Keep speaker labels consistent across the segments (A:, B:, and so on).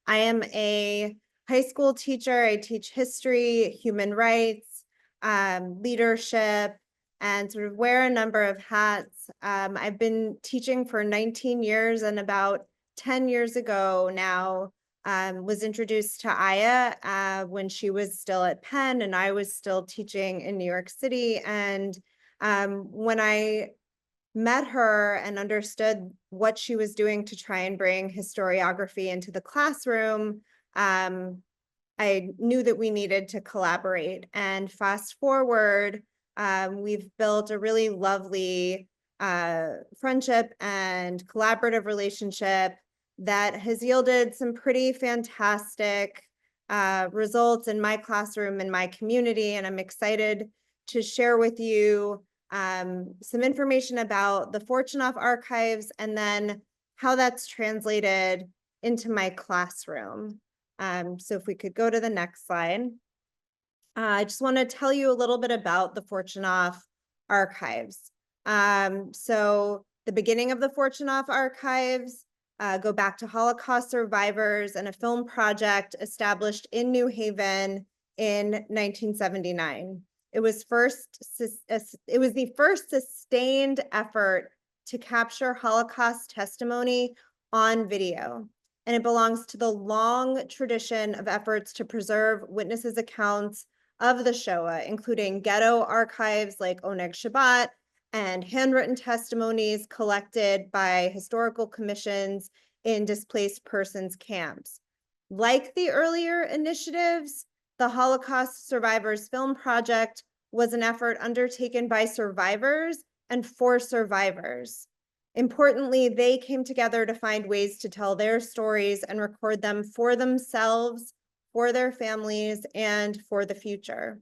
A: I am a high school teacher. I teach history, human rights, leadership, and sort of wear a number of hats. I've been teaching for 19 years, and about 10 years ago now, was introduced to Aya when she was still at Penn and I was still teaching in New York City. And when I met her and understood what she was doing to try and bring historiography into the classroom, I knew that we needed to collaborate. And fast forward, we've built a really lovely friendship and collaborative relationship that has yielded some pretty fantastic results in my classroom and my community. And I'm excited to share with you some information about the Fortunoff Archives and then how that's translated into my classroom. So if we could go to the next slide. I just want to tell you a little bit about the Fortunoff Archives. So the beginning of the Fortunoff Archives go back to Holocaust survivors and a film project established in New Haven in 1979. It was the first sustained effort to capture Holocaust testimony on video. And it belongs to the long tradition of efforts to preserve witnesses' accounts of the Shoah, including ghetto archives like Oneg Shabbat and handwritten testimonies collected by historical commissions in displaced persons camps. Like the earlier initiatives, the Holocaust Survivors Film Project was an effort undertaken by survivors and for survivors. Importantly, they came together to find ways to tell their stories and record them for themselves, for their families, and for the future.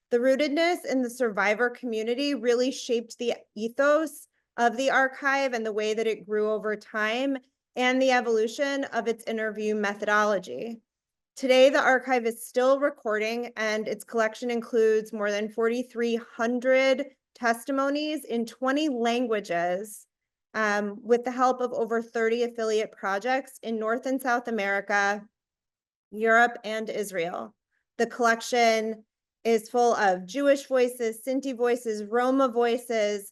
A: The rootedness in the survivor community really shaped the ethos of the archive and the way that it grew over time and the evolution of its interview methodology. Today, the archive is still recording, and its collection includes more than 4,300 testimonies in 20 languages, with the help of over 30 affiliate projects in North and South America, Europe, and Israel. The collection is full of Jewish voices, Sinti voices, Roma voices,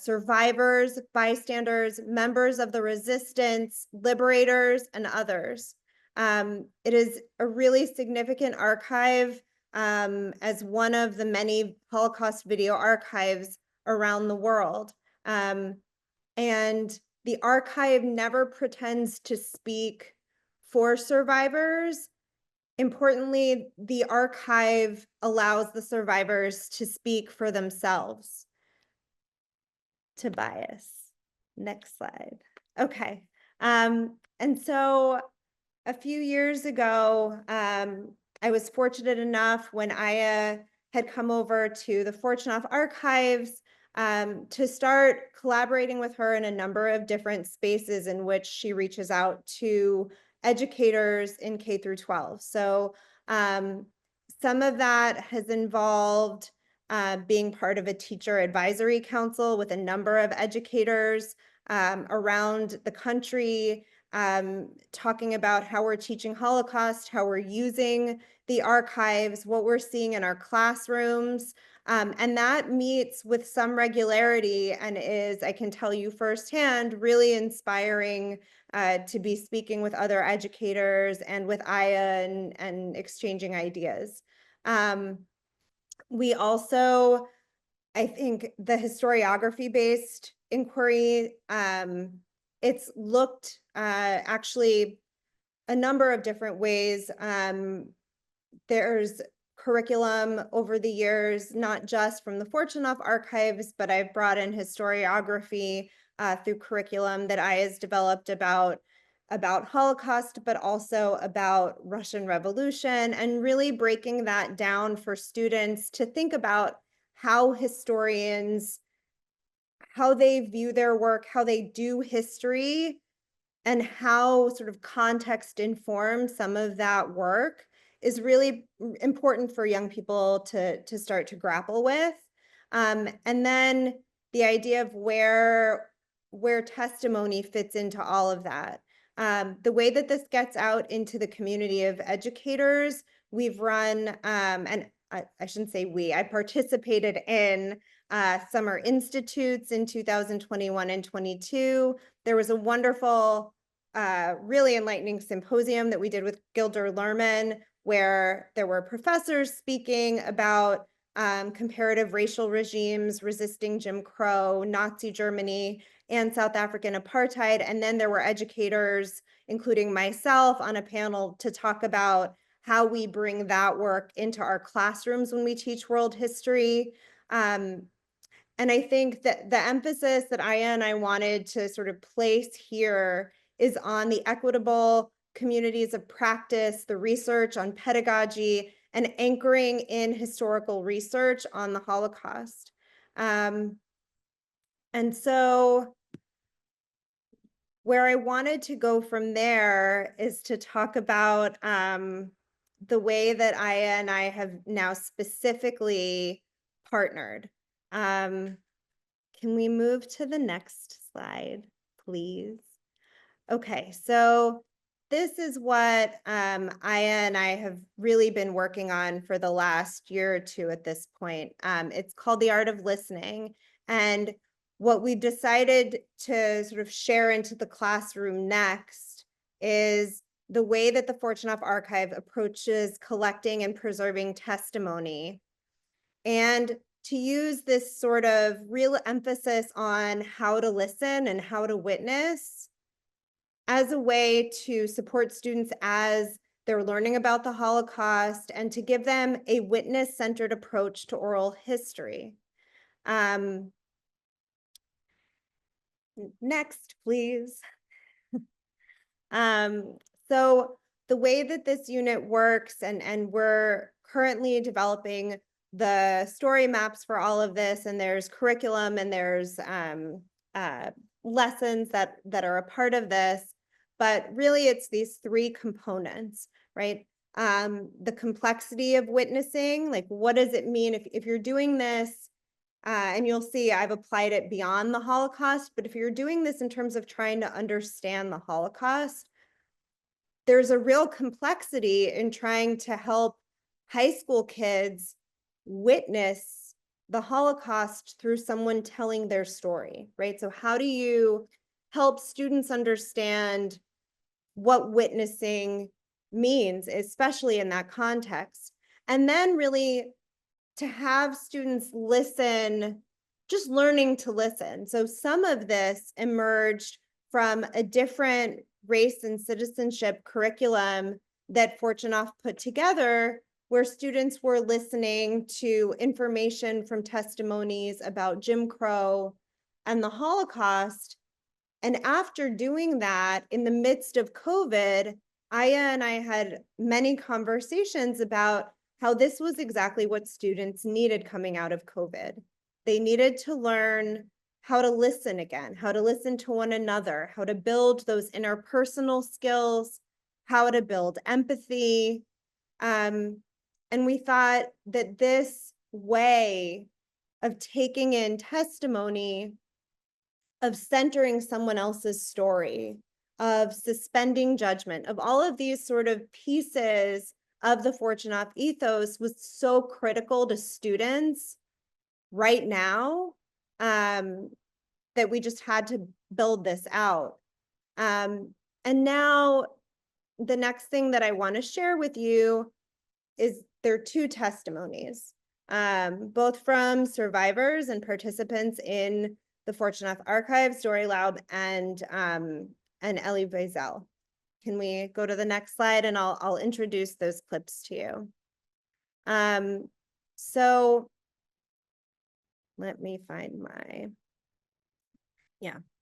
A: survivors, bystanders, members of the resistance, liberators, and others. It is a really significant archive as one of the many Holocaust video archives around the world. And the archive never pretends to speak for survivors. Importantly, the archive allows the survivors to speak for themselves. Tobias, next slide. Okay, and so a few years ago, I was fortunate enough when Aya had come over to the Fortunoff Archives to start collaborating with her in a number of different spaces in which she reaches out to educators in K through 12. So some of that has involved being part of a teacher advisory council with a number of educators around the country, talking about how we're teaching Holocaust, how we're using the archives, what we're seeing in our classrooms. And that meets with some regularity and is, I can tell you firsthand, really inspiring to be speaking with other educators and with Aya and exchanging ideas. We also, I think the historiography-based inquiry, it's looked actually a number of different ways. There's curriculum over the years, not just from the Fortunoff Archives, but I've brought in historiography through curriculum that I has developed about Holocaust, but also about Russian Revolution, and really breaking that down for students to think about how historians, how they view their work, how they do history, and how sort of context informs some of that work is really important for young people to start to grapple with. And then the idea of where testimony fits into all of that. The way that this gets out into the community of educators, we've run, and I shouldn't say we, I participated in summer institutes in 2021 and 22. There was a wonderful, really enlightening symposium that we did with Gilder Lerman, where there were professors speaking about comparative racial regimes, resisting Jim Crow, Nazi Germany, and South African apartheid. And then there were educators, including myself, on a panel to talk about how we bring that work into our classrooms when we teach world history. And I think that the emphasis that Aya and I wanted to sort of place here is on the equitable communities of practice, the research on pedagogy, and anchoring in historical research on the Holocaust. And so where I wanted to go from there is to talk about the way that Aya and I have now specifically partnered. Can we move to the next slide, please? Okay, so this is what Aya and I have really been working on for the last year or two at this point. It's called The Art of Listening. And what we decided to sort of share into the classroom next is the way that the Fortunoff Archive approaches collecting and preserving testimony, and to use this sort of real emphasis on how to listen and how to witness as a way to support students as they're learning about the Holocaust, and to give them a witness-centered approach to oral history. Next, please. So the way that this unit works, and we're currently developing the story maps for all of this, and there's curriculum and there's lessons that are a part of this, but really it's these three components, right? The complexity of witnessing, like what does it mean if you're doing this, and you'll see I've applied it beyond the Holocaust, but if you're doing this in terms of trying to understand the Holocaust, there's a real complexity in trying to help high school kids witness the Holocaust through someone telling their story, right? So how do you help students understand what witnessing means, especially in that context? And then really to have students listen, just learning to listen. So some of this emerged from a different race and citizenship curriculum that Fortunoff put together, where students were listening to information from testimonies about Jim Crow and the Holocaust. And after doing that, in the midst of COVID, Aya and I had many conversations about how this was exactly what students needed coming out of COVID. They needed to learn how to listen again, how to listen to one another, how to build those interpersonal skills, how to build empathy. And we thought that this way of taking in testimony, of centering someone else's story, of suspending judgment, of all of these sort of pieces of the Fortunoff ethos was so critical to students right now, that we just had to build this out. And now the next thing that I want to share with you is there are two testimonies, both from survivors and participants in the Fortunoff Archive, Story Lab, and Ellie Wiesel. Can we go to the next slide, and I'll introduce those clips to you. So let me find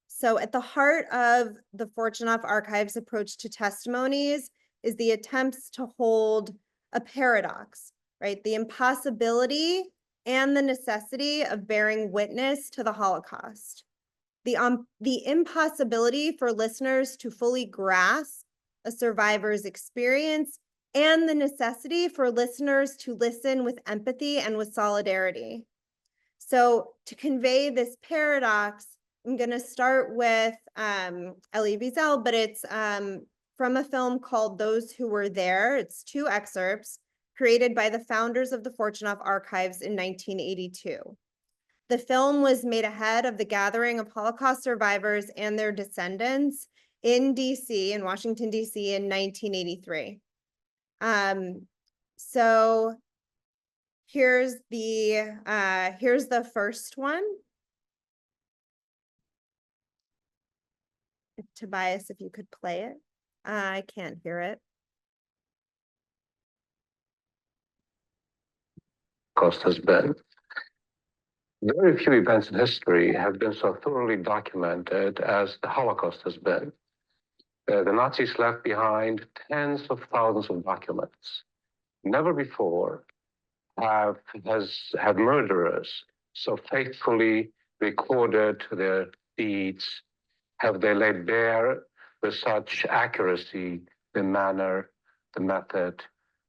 A: so at the heart of the Fortunoff Archive's approach to testimonies is the attempts to hold a paradox, right? The impossibility and the necessity of bearing witness to the Holocaust. The impossibility for listeners to fully grasp a survivor's experience, and the necessity for listeners to listen with empathy and with solidarity. So to convey this paradox, I'm going to start with Elie Wiesel, but it's from a film called Those Who Were There. It's 2 excerpts created by the founders of the Fortunoff Archives in 1982. The film was made ahead of the gathering of Holocaust survivors and their descendants in DC, in Washington, DC in 1983. So here's the first one. Tobias, if you could play it. I can't hear it.
B: Holocaust has been. Very few events in history have been so thoroughly documented as the Holocaust has been. The Nazis left behind tens of thousands of documents. Never before have murderers so faithfully recorded their deeds, have they laid bare with such accuracy the manner, the method,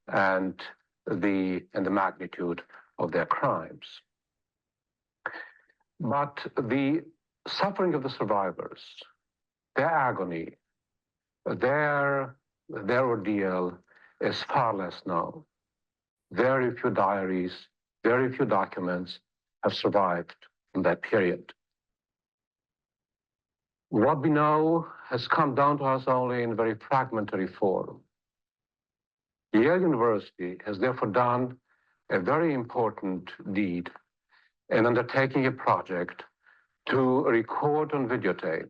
B: and the magnitude of their crimes. But the suffering of the survivors, their agony, their ordeal is far less known. Very few diaries, very few documents have survived from that period. What we know has come down to us only in very fragmentary form. Yale University has therefore done a very important deed in undertaking a project to record on videotape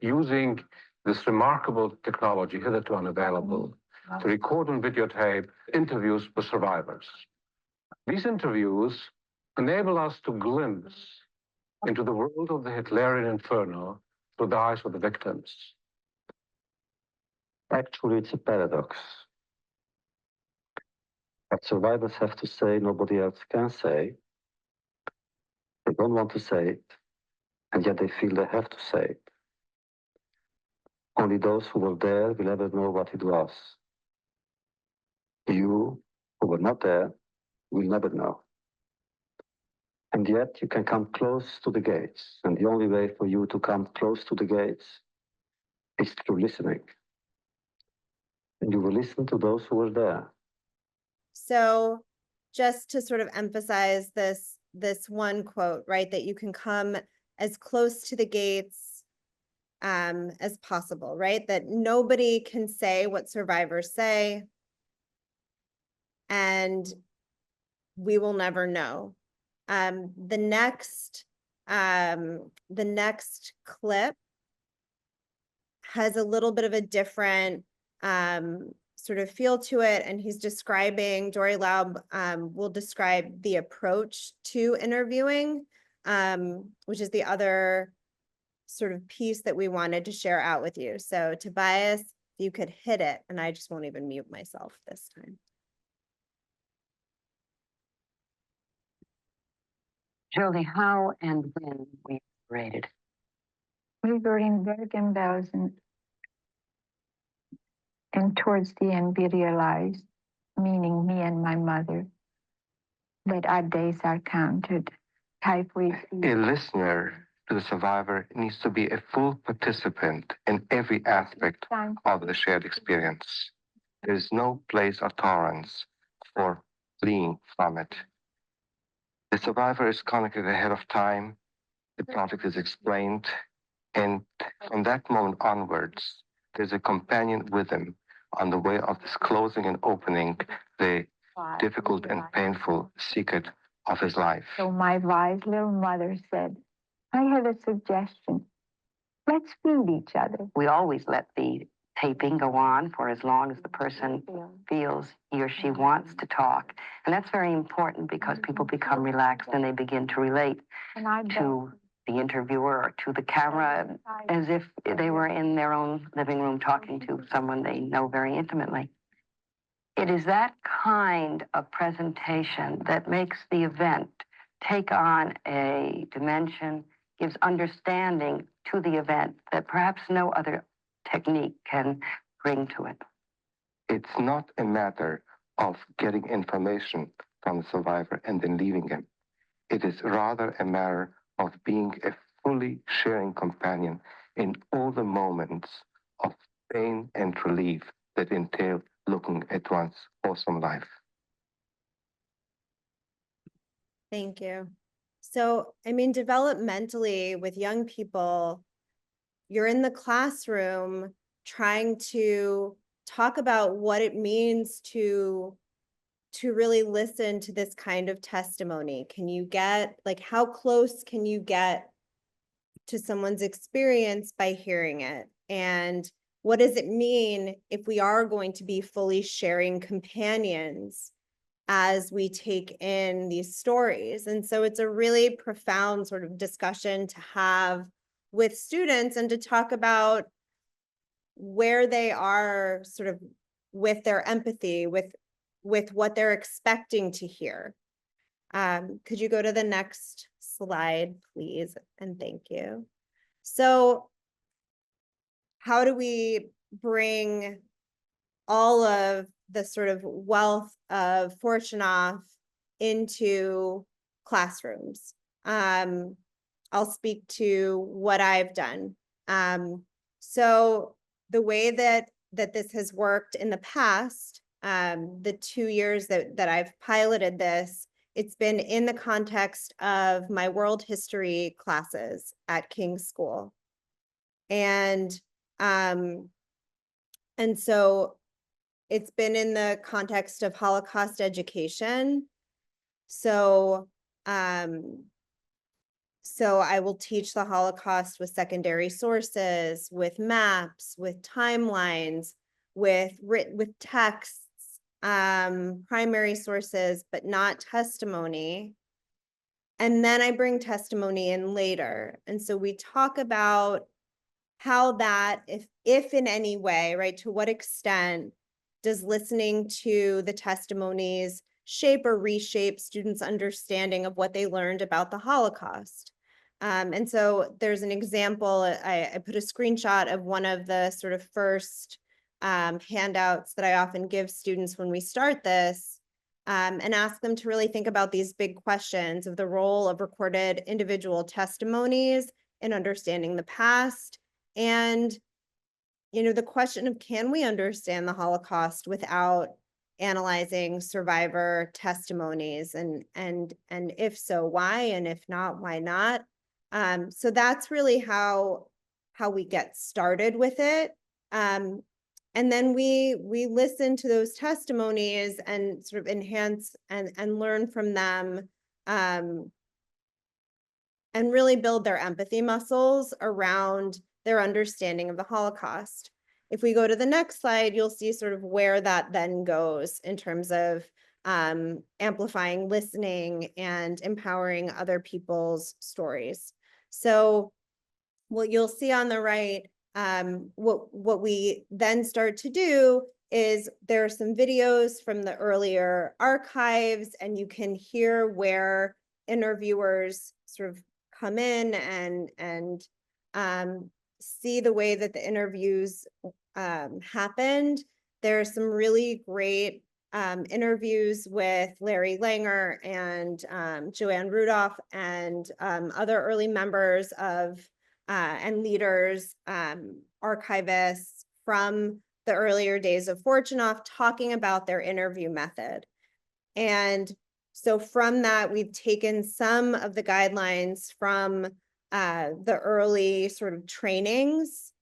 B: using this remarkable technology hitherto unavailable, to record on videotape interviews with survivors. These interviews enable us to glimpse into the world of the Hitlerian inferno through the eyes of the victims.
C: Actually, it's a paradox. What survivors have to say, nobody else can say. They don't want to say it, and yet they feel they have to say it. Only those who were there will ever know what it was. You, who were not there, will never know. And yet you can come close to the gates, and the only way for you to come close to the gates is through listening. And you will listen to those who were there.
A: So just to sort of emphasize this one quote, right, that you can come as close to the gates as possible, right? That nobody can say what survivors say, and we will never know. The next clip has a little bit of a different sort of feel to it, and he's describing, Dory Laub will describe the approach to interviewing, which is the other sort of piece that we wanted to share out with you. So Tobias, you could hit it, and I just won't even mute myself this time.
D: Jolie, how and when were you separated?
E: We were in Bergen-Belsen, and towards the end we realized, meaning me and my mother, that our days are counted. Typhoid.
F: A listener to the survivor needs to be a full participant in every aspect of the shared experience. There is no place or tolerance for fleeing from it. The survivor is connected ahead of time, the project is explained, and from that moment onwards, there's a companion with him on the way of disclosing and opening the difficult and painful secret of his life.
E: So my wise little mother said, I have a suggestion. Let's feed each other.
D: We always let the taping go on for as long as the person feels he or she wants to talk. And that's very important because people become relaxed and they begin to relate to the interviewer or to the camera as if they were in their own living room talking to someone they know very intimately. It is that kind of presentation that makes the event take on a dimension, gives understanding to the event that perhaps no other technique can bring to it.
F: It's not a matter of getting information from the survivor and then leaving him. It is rather a matter of being a fully sharing companion in all the moments of pain and relief that entail looking at one's awesome life.
A: Thank you. So, I mean, developmentally with young people, you're in the classroom trying to talk about what it means to really listen to this kind of testimony. Can you get, like, how close can you get to someone's experience by hearing it? And what does it mean if we are going to be fully sharing companions as we take in these stories? And so it's a really profound sort of discussion to have with students and to talk about where they are sort of with their empathy, with what they're expecting to hear. Could you go to the next slide, please? And thank you. So how do we bring all of the sort of wealth of Fortunoff into classrooms? I'll speak to what I've done. So the way that this has worked in the past, the 2 years that I've piloted this, it's been in the context of my world history classes at King's School. And so it's been in the context of Holocaust education. So I will teach the Holocaust with secondary sources, with maps, with timelines, with texts, primary sources, but not testimony. And then I bring testimony in later. And so we talk about how that, if in any way, right, to what extent does listening to the testimonies shape or reshape students' understanding of what they learned about the Holocaust? And so there's an example, I put a screenshot of one of the sort of first handouts that I often give students when we start this, and ask them to really think about these big questions of the role of recorded individual testimonies in understanding the past. And, you know, the question of, can we understand the Holocaust without analyzing survivor testimonies? And if so, why? And if not, why not? So that's really how we get started with it. And then we listen to those testimonies and sort of enhance and learn from them, and really build their empathy muscles around their understanding of the Holocaust. If we go to the next slide, you'll see sort of where that then goes in terms of amplifying listening and empowering other people's stories. So what you'll see on the right, what we then start to do is there are some videos from the earlier archives, and you can hear where interviewers sort of come in and see the way that the interviews happened. There are some really great interviews with Larry Langer and Joanne Rudolph and other early members of and leaders, archivists from the earlier days of Fortunoff, talking about their interview method. And so from that, we've taken some of the guidelines from the early sort of trainings.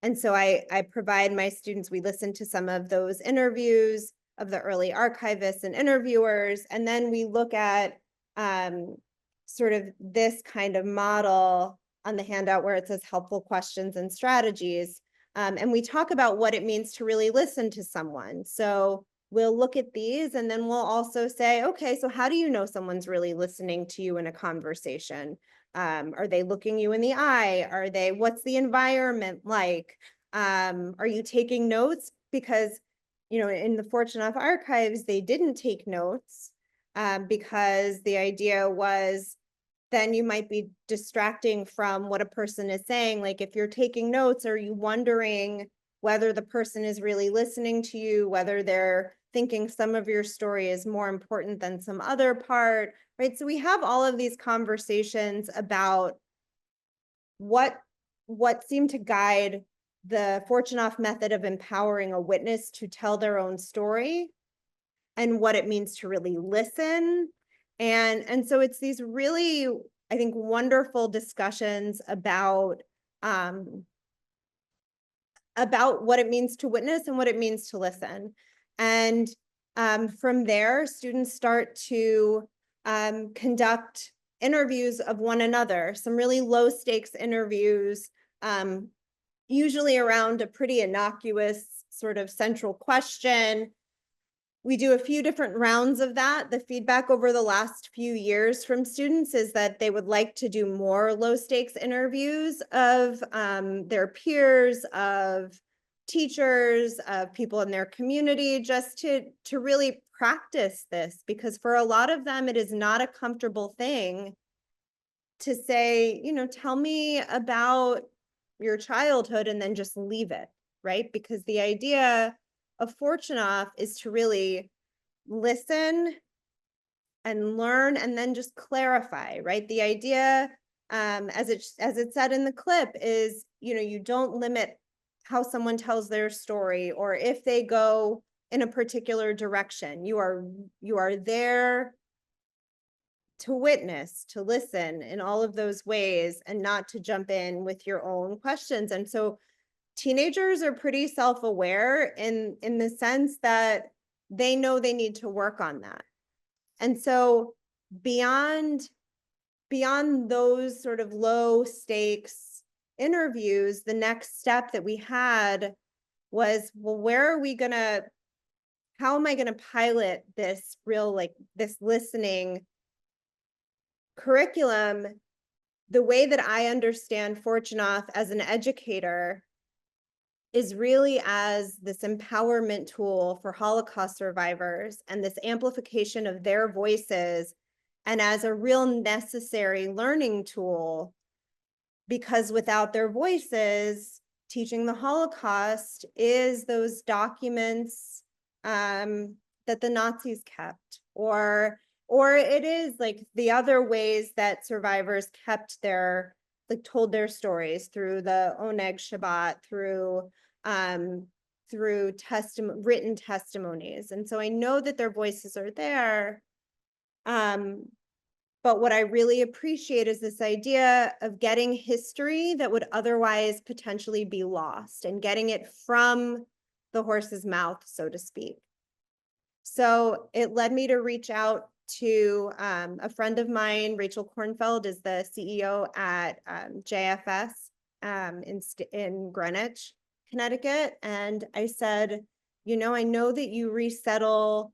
A: And so I provide my students, we listen to some of those interviews of the early archivists and interviewers, and then we look at sort of this kind of model on the handout where it says helpful questions and strategies. And we talk about what it means to really listen to someone. So we'll look at these, and then we'll also say, okay, so how do you know someone's really listening to you in a conversation? Are they looking you in the eye? What's the environment like? Are you taking notes? Because, you know, in the Fortunoff archives, they didn't take notes because the idea was then you might be distracting from what a person is saying. Like if you're taking notes, are you wondering whether the person is really listening to you, whether they're thinking some of your story is more important than some other part, right? So we have all of these conversations about what seemed to guide the Fortunoff method of empowering a witness to tell their own story, and what it means to really listen. And so it's these really, I think, wonderful discussions about what it means to witness and what it means to listen. And from there, students start to conduct interviews of one another, some really low stakes interviews, usually around a pretty innocuous sort of central question. We do a few different rounds of that. The feedback over the last few years from students is that they would like to do more low stakes interviews of their peers, of teachers, of people in their community, just to really practice this, because for a lot of them, it is not a comfortable thing to say, you know, tell me about your childhood and then just leave it, right? Because the idea of Fortunoff is to really listen and learn and then just clarify, right? The idea, as it said in the clip, is, you know, you don't limit how someone tells their story or if they go in a particular direction. You are there to witness, to listen in all of those ways, and not to jump in with your own questions. And so teenagers are pretty self-aware in the sense that they know they need to work on that. And so beyond those sort of low stakes interviews, the next step that we had was, well, how am I gonna pilot this real, like, this listening curriculum the way that I understand Fortunoff as an educator is really as this empowerment tool for Holocaust survivors and this amplification of their voices, and as a real necessary learning tool, because without their voices, teaching the Holocaust is those documents that the Nazis kept, or it is like the other ways that survivors kept their, like, told their stories through the Oneg Shabbat, through written testimonies. And so I know that their voices are there. But what I really appreciate is this idea of getting history that would otherwise potentially be lost and getting it from the horse's mouth, so to speak. So it led me to reach out to a friend of mine. Rachel Kornfeld is the CEO at JFS in Greenwich, Connecticut. And I said, you know, I know that you resettle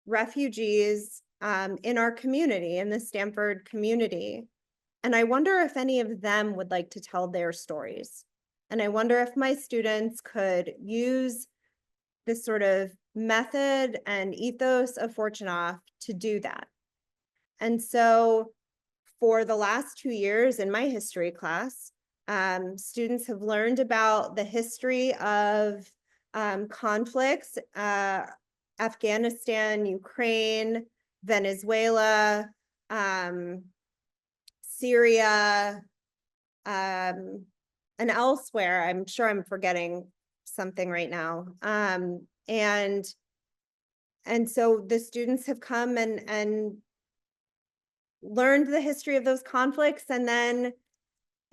A: refugees in our community, in the Stanford community. And I wonder if any of them would like to tell their stories. And I wonder if my students could use this sort of method and ethos of Fortunoff to do that. And so for the last 2 years in my history class, students have learned about the history of conflicts, Afghanistan, Ukraine, Venezuela, Syria, and elsewhere. I'm sure I'm forgetting something right now. And so the students have come and learned the history of those conflicts, and then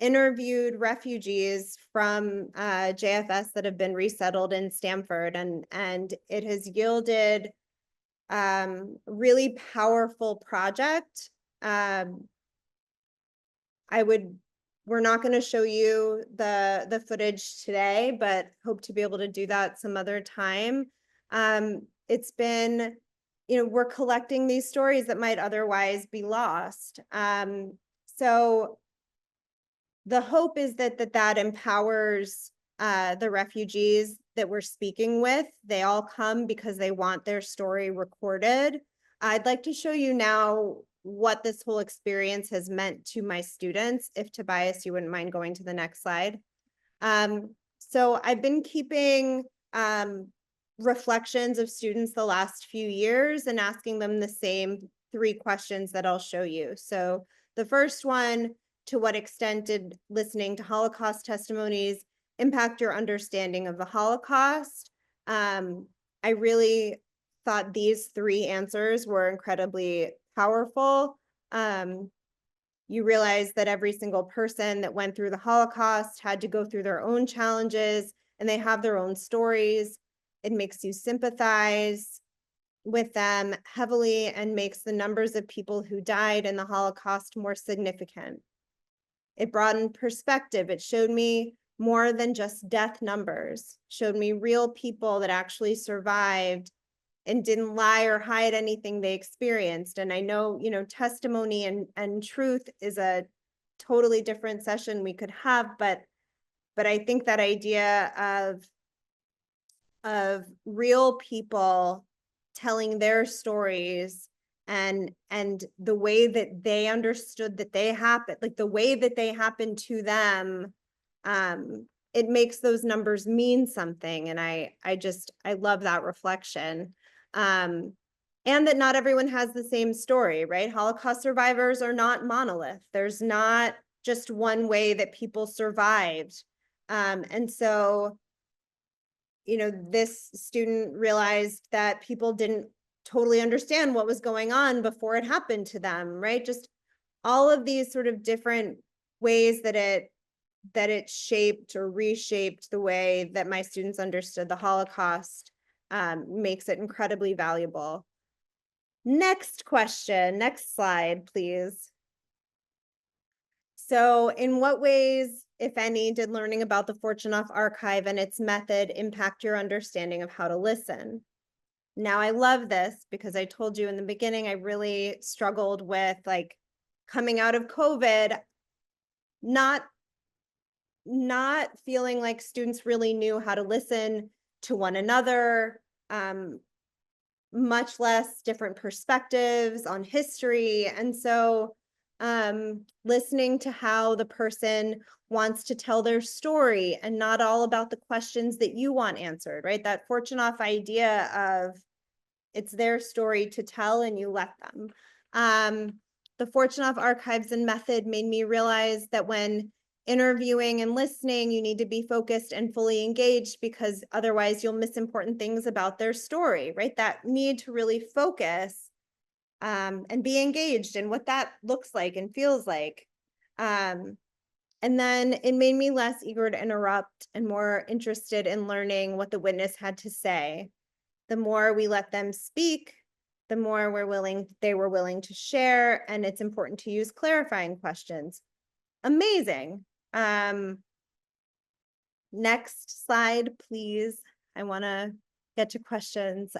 A: interviewed refugees from JFS that have been resettled in Stanford, and it has yielded really powerful project. We're not going to show you the footage today, but hope to be able to do that some other time. It's been, you know, we're collecting these stories that might otherwise be lost. So the hope is that empowers the refugees that we're speaking with. They all come because they want their story recorded. I'd like to show you now what this whole experience has meant to my students. If Tobias, you wouldn't mind going to the next slide. So I've been keeping reflections of students the last few years and asking them the same 3 questions that I'll show you. So the first one to what extent did listening to Holocaust testimonies impact your understanding of the Holocaust? I really thought these three answers were incredibly powerful. You realize that every single person that went through the Holocaust had to go through their own challenges, and they have their own stories. It makes you sympathize with them heavily and makes the numbers of people who died in the Holocaust more significant. It broadened perspective. It showed me more than just death numbers, showed me real people that actually survived and didn't lie or hide anything they experienced. And I know, testimony and truth is a totally different session we could have, but I think that idea of real people telling their stories and the way that they understood that they happened, like the way that they happened to them, it makes those numbers mean something. And I love that reflection. And that not everyone has the same story, right? Holocaust survivors are not monolith. There's not just one way that people survived. And so, this student realized that people didn't totally understand what was going on before it happened to them, right? Just all of these sort of different ways that it shaped or reshaped the way that my students understood the Holocaust makes it incredibly valuable. Next question, next slide, please. So in what ways, if any, did learning about the Fortunoff Archive and its method impact your understanding of how to listen? Now, I love this because I told you in the beginning, I really struggled with coming out of COVID, not feeling like students really knew how to listen to one another, much less different perspectives on history. And so listening to how the person wants to tell their story and not all about the questions that you want answered, right? That Fortunoff idea of it's their story to tell and you let them. The Fortunoff Archives and method made me realize that when interviewing and listening, you need to be focused and fully engaged because otherwise you'll miss important things about their story, right? That need to really focus and be engaged in what that looks like and feels like. And then it made me less eager to interrupt and more interested in learning what the witness had to say. The more we let them speak, the more they were willing to share, and it's important to use clarifying questions. Amazing. Next slide, please. I want to get to questions.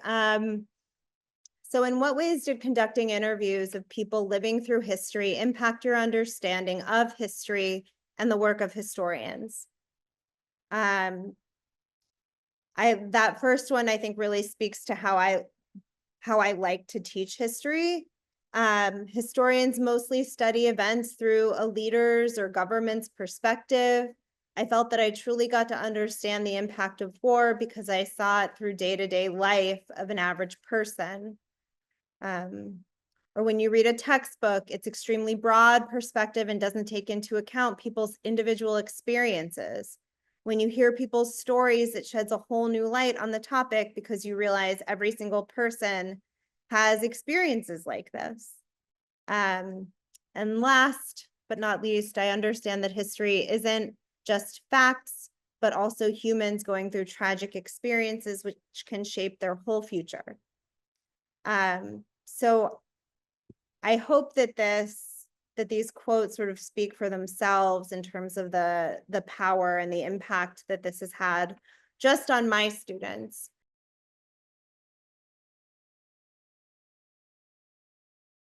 A: So in what ways did conducting interviews of people living through history impact your understanding of history and the work of historians? That first one, I think, really speaks to how I like to teach history. Historians mostly study events through a leader's or government's perspective. I felt that I truly got to understand the impact of war because I saw it through day-to-day life of an average person. Or when you read a textbook, it's extremely broad perspective and doesn't take into account people's individual experiences. When you hear people's stories, it sheds a whole new light on the topic because you realize every single person has experiences like this. And last but not least, I understand that history isn't just facts, but also humans going through tragic experiences which can shape their whole future. So I hope that these quotes sort of speak for themselves in terms of the power and the impact that this has had just on my students.